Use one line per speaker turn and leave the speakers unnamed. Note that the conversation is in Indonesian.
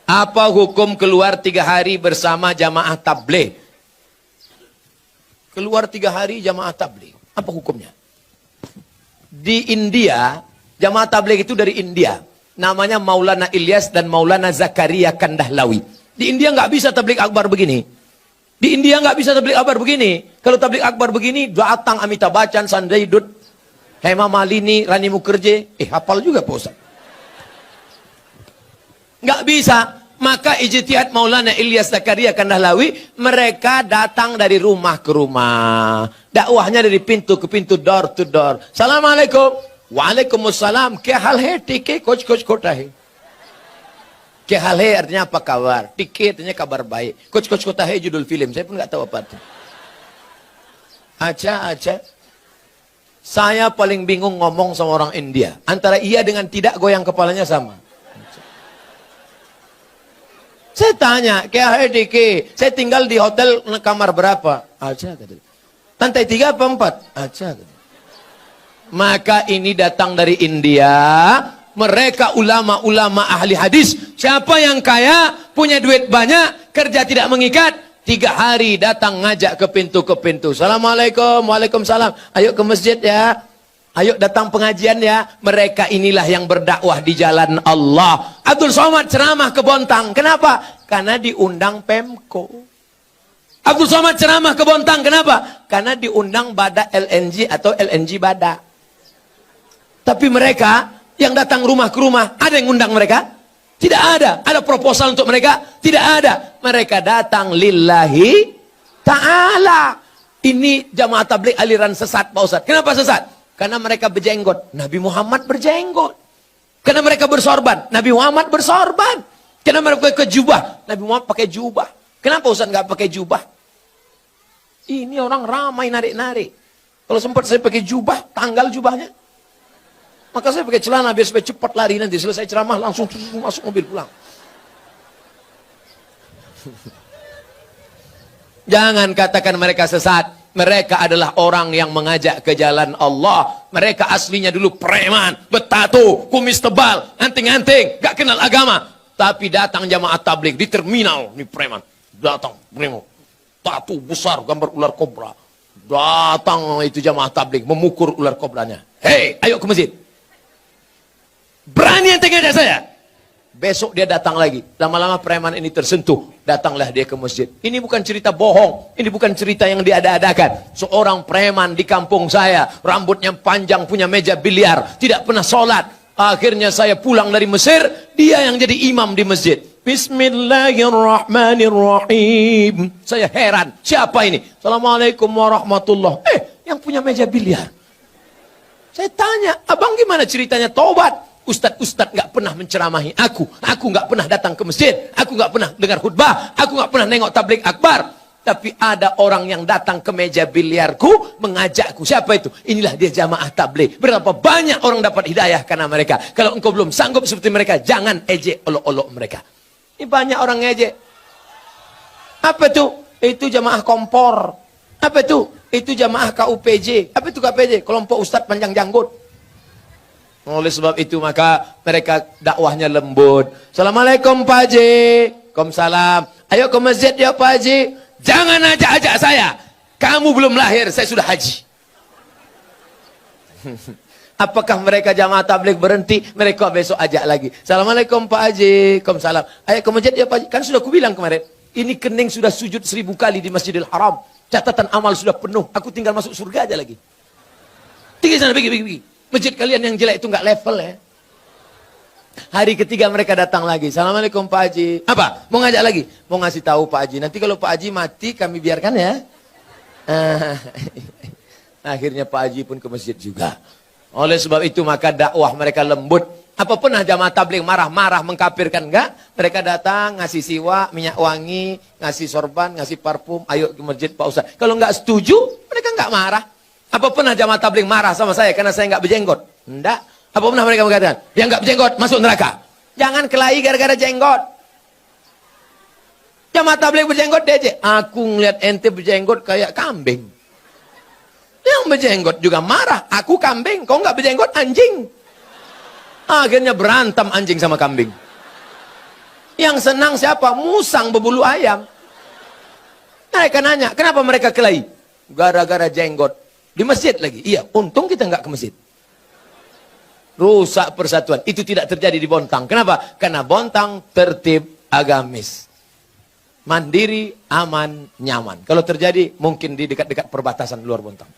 Apa hukum keluar 3 hari bersama jamaah tabligh? Keluar 3 hari jamaah tabligh. Apa hukumnya? Di India, jamaah tabligh itu dari India. Namanya Maulana Ilyas dan Maulana Zakaria Kandahlawi. Di India nggak bisa tabligh akbar begini. Di India nggak bisa tabligh akbar begini. Kalau tabligh akbar begini, datang Amitabh Bachchan, Sanjay Dutt, Hema Malini, Rani Mukherjee. Hafal juga Pak Ustaz. Nggak bisa. Maka ijtihad Maulana Ilyas Zakaria Kandahlawi, mereka datang dari rumah ke rumah. Dakwahnya dari pintu ke pintu, door to door. Assalamualaikum. Waalaikumsalam. Kya hal hai? Tike kuch kota hai. Kya hal hai artinya apa kabar? Tike artinya kabar baik. Kuch kota hai judul film. Saya pun nggak tahu apa itu. Acha. Saya paling bingung ngomong sama orang India. Antara iya dengan tidak, goyang kepalanya sama. Saya tanya, kya hai Diki? Saya tinggal di hotel kamar berapa? Acha kata. Lantai 3 apa 4? Acha kata. Maka ini datang dari India. Mereka ulama-ulama ahli hadis. Siapa yang kaya, punya duit banyak, kerja tidak mengikat, 3 hari datang ngajak ke pintu. Assalamualaikum, waalaikumsalam. Ayo ke masjid ya. Ayo datang pengajian ya. Mereka inilah yang berdakwah di jalan Allah. Abdul Somad ceramah ke Bontang. Kenapa? Karena diundang Pemko. Abdul Somad ceramah ke Bontang. Kenapa? Karena diundang Bada LNG atau LNG Bada. Tapi mereka yang datang rumah ke rumah, ada yang undang mereka? Tidak ada. Ada proposal untuk mereka? Tidak ada. Mereka datang lillahi ta'ala. Ini jamaah tabligh aliran sesat Pak Ustaz. Kenapa sesat? Karena mereka berjenggot. Nabi Muhammad berjenggot. Karena mereka bersorban. Nabi Muhammad bersorban. Karena mereka pakai jubah. Nabi Muhammad pakai jubah. Kenapa Ustaz nggak pakai jubah? Ini orang ramai narik-narik. Kalau sempat saya pakai jubah, tanggal jubahnya. Maka saya pakai celana biar supaya cepat lari, nanti selesai ceramah langsung masuk mobil pulang. Jangan katakan mereka sesat. Mereka adalah orang yang mengajak ke jalan Allah. Mereka aslinya dulu preman, bertato, kumis tebal, anting-anting, gak kenal agama. Tapi datang jamaah tabligh di terminal, ini preman. Datang, preman, tato besar, gambar ular kobra. Datang itu jamaah tabligh, memukul ular kobranya. Hei, ayo ke masjid. Berani ente ngajak saya? Besok dia datang lagi. Lama-lama preman ini tersentuh. Datanglah dia ke masjid. Ini bukan cerita bohong. Ini bukan cerita yang diada-adakan. Seorang preman di kampung saya. Rambutnya panjang, punya meja biliar. Tidak pernah sholat. Akhirnya saya pulang dari Mesir. Dia yang jadi imam di masjid. Bismillahirrahmanirrahim. Saya heran. Siapa ini? Assalamualaikum warahmatullahi. Yang punya meja biliar. Saya tanya, abang gimana ceritanya tobat? Ustadz nggak pernah menceramahi aku. Aku nggak pernah datang ke masjid. Aku nggak pernah dengar khutbah. Aku nggak pernah nengok tabligh akbar. Tapi ada orang yang datang ke meja biliarku mengajakku. Siapa itu? Inilah dia jamaah tabligh. Berapa banyak orang dapat hidayah karena mereka. Kalau engkau belum sanggup seperti mereka, jangan ejek olok-olok mereka. Ini banyak orang ngejek. Apa itu? Itu jamaah kompor. Apa itu? Itu jamaah KUPJ. Apa itu KUPJ? Kelompok Ustadz Panjang Janggut. Oleh sebab itu maka mereka dakwahnya lembut. Assalamualaikum Pak Haji. Waalaikumsalam. Ayo ke masjid ya Pak Haji. Jangan ajak-ajak saya. Kamu belum lahir, saya sudah haji. Apakah mereka jamaah tabligh berhenti? Mereka besok ajak lagi. Assalamualaikum Pak Haji. Waalaikumsalam. Ayo ke masjid ya Pak Haji. Kan sudah kubilang kemarin. Ini kening sudah sujud 1000 kali di Masjidil Haram. Catatan amal sudah penuh. Aku tinggal masuk surga aja lagi. Tinggal sana, pergi. Masjid kalian yang jelek itu nggak level ya. Hari ketiga mereka datang lagi. Assalamualaikum Pak Haji. Apa? Mau ngajak lagi? Mau ngasih tahu Pak Haji. Nanti kalau Pak Haji mati kami biarkan ya. Akhirnya Pak Haji pun ke masjid juga. Oleh sebab itu maka dakwah mereka lembut. Apa pernah jamaah tabligh marah-marah mengkafirkan? Enggak. Mereka datang ngasih siwak, minyak wangi, ngasih sorban, ngasih parfum. Ayo ke masjid Pak Ustaz. Kalau nggak setuju mereka nggak marah. Apa pernah jamaah tabligh marah sama saya karena saya nggak berjenggot? Enggak. Apa pernah mereka mengatakan, yang nggak berjenggot masuk neraka? Jangan kelahi gara-gara jenggot. Jamaah tabligh berjenggot DJ. Aku ngeliat ente berjenggot kayak kambing. Yang berjenggot juga marah. Aku kambing, kau nggak berjenggot anjing. Akhirnya berantem anjing sama kambing. Yang senang siapa? Musang berbulu ayam. Mereka nanya, kenapa mereka kelahi? Gara-gara jenggot. Di masjid lagi. Iya, untung kita nggak ke masjid. Rusak persatuan. Itu tidak terjadi di Bontang. Kenapa? Karena Bontang tertib agamis. Mandiri, aman, nyaman. Kalau terjadi, mungkin di dekat-dekat perbatasan luar Bontang.